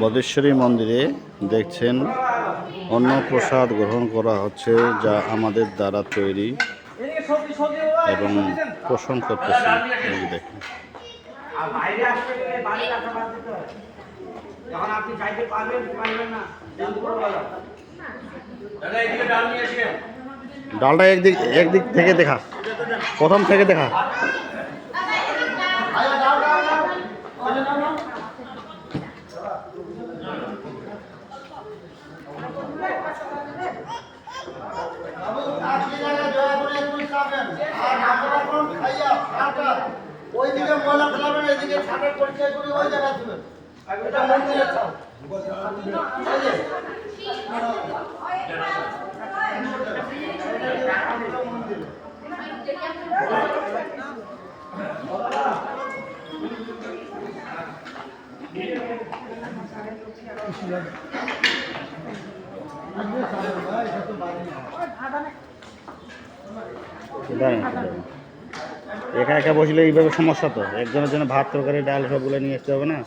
বদেশ্বরী মন্দিরে দেখছেন অন্নপ্রসাদ গ্রহণ করা হচ্ছে, যা আমাদের দ্বারা তৈরি এবং পোষণ করতেছে। এই দেখেন ডালটা একদিক থেকে দেখা, প্রথম থেকে দেখা। ওইদিকে ময়লা ফেলাবেন, এদিকে ছাদের পরিচয় করে ওই জায়গায় দিবেন। এটা মন্দিরের ছাদ। একা একা বসলে এইভাবে সমস্যা, তো একজনের জন্য ভাত তরকারি ডাল সবগুলো নিয়ে আসতে হবে না।